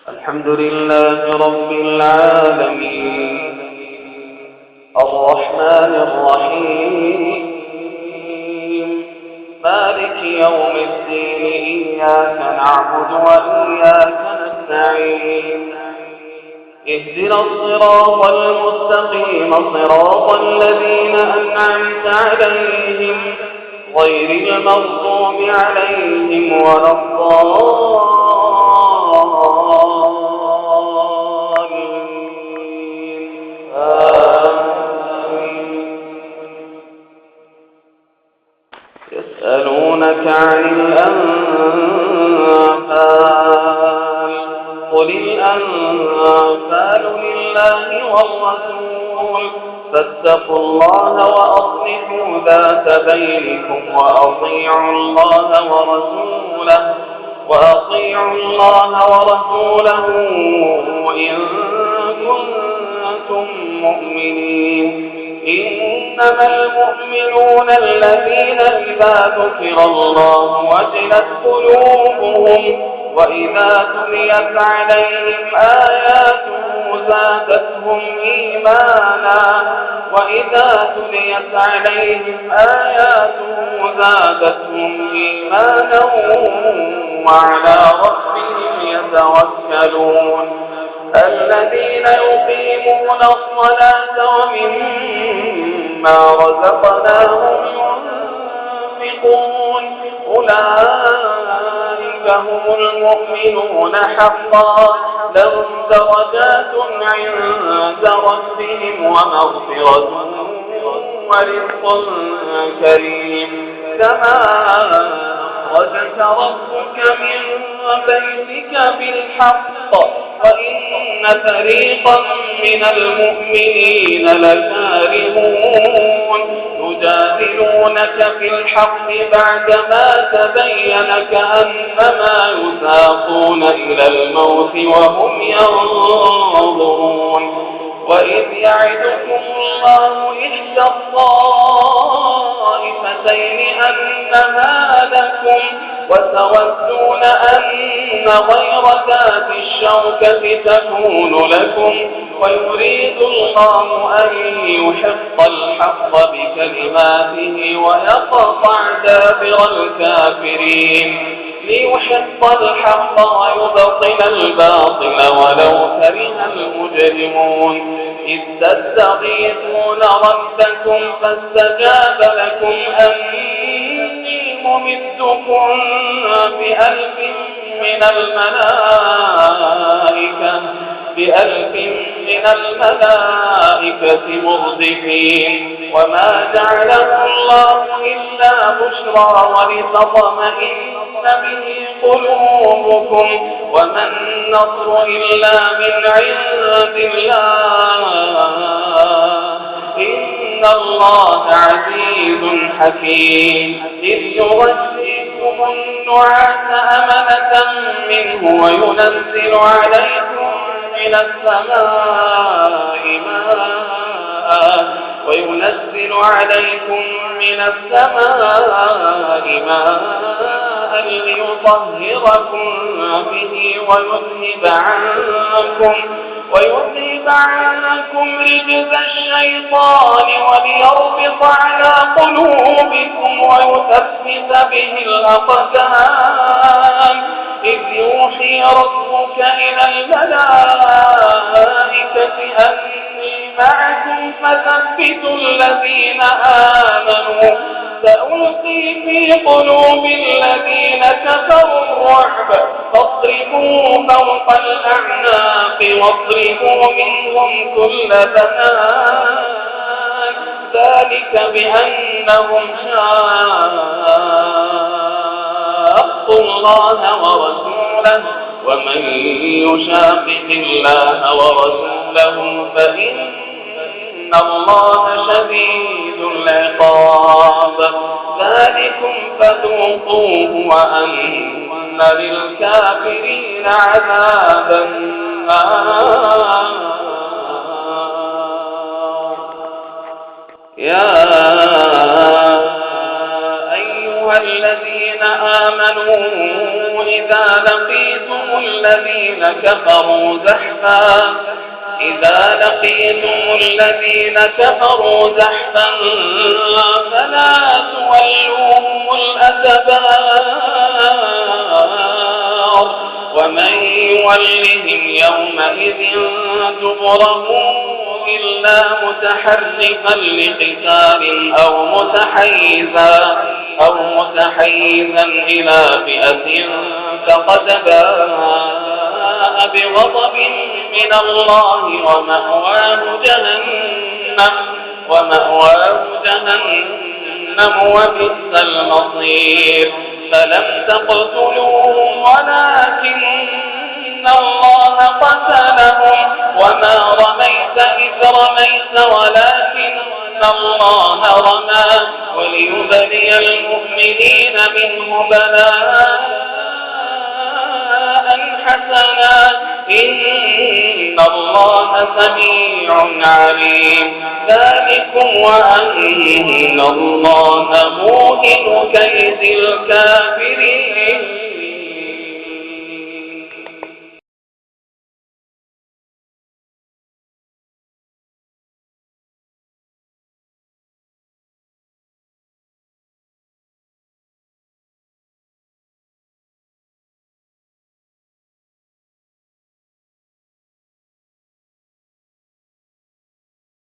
الحمد لله رب العالمين الرحمن الرحيم مالك يوم الدين إياك نعبد وإياك نستعين اهدنا الصراط المستقيم صراط الذين أنعمت عليهم غير المغضوب عليهم ولا الضالين. يسألونك عن الأنفال قل الأنفال لله والرسول فاتقوا الله وأصلحوا ذات بينكم وأطيعوا الله ورسوله إن كنتم مؤمنين. إنما المؤمنون الذين إذا ذكر الله وجلت قلوبهم وإذا تليت عليهم آياته زادتهم إيمانا وعلى ربهم يتوكلون. الذين يقيمون الصلاة ومما رزقناهم ينفقون أولئك هم المؤمنون حقا لهم درجات عند ربهم ومغفرة ورزق كريم. كما أخرجك ربك من بيتك بالحق وإن فريقا من المؤمنين لكارهون يجادلونك في الحق بعدما تبين كأنما يساقون إلى الموت وهم ينظرون. وإذ يعدكم الله إحدى الطائفتين أنها لكم وتودون أن غير ذات الشوكة تكون لكم ويريد الله أن يحق الحق بكلماته ويقطع دابر الكافرين ليحق الحق ويبطل الباطل ولو كره المجرمون. إذ تستغيثون ربكم فاستجاب لكم أني ممدكم بألف من الملائكة مردفين. وما جعله الله إلا بشرى ولتطمئن به قلوبكم وما النصر إلا من عند الله إن الله عزيز حكيم. إذ يغشيكم النعاس أمنة منه وينزل عليكم من السماء ماء ليطهركم به ويذهب عنكم رجز الشيطان وليربط على قلوبكم ويثبت به الأقدام. إذ يوحي ربك إلى الملائكة أني معكم فثبتوا الذين آمنوا سألقي في قلوب الذين كفروا الرعب فاضربوا فوق الأعناق واضربوا منهم كل بنان ذلك بأنهم شاقوا الله ورسوله ومن يشاقق الله ورسوله فإن الله شديد العقاب. ذلكم فذوقوه وأن للكافرين عذاب النار. يا أيها الذين آمنوا إذا لقيتم الذين كفروا زحفا فلا تولوهم الأدبار ومن يولهم يومئذ دبره إلا متحرفا لقتال أو متحيزا إلى فئة فقد باء بغضب من الله ومأواه جهنم وبئس المصير فلم تقتلوهم ولكن الله قتلهم وما رميت إذ رميت ولكن الله رمى وليبلي المؤمنين منه بلاء حسنا إن الله سميع عليم ذلكم وأن الله موهن كيد الكافرين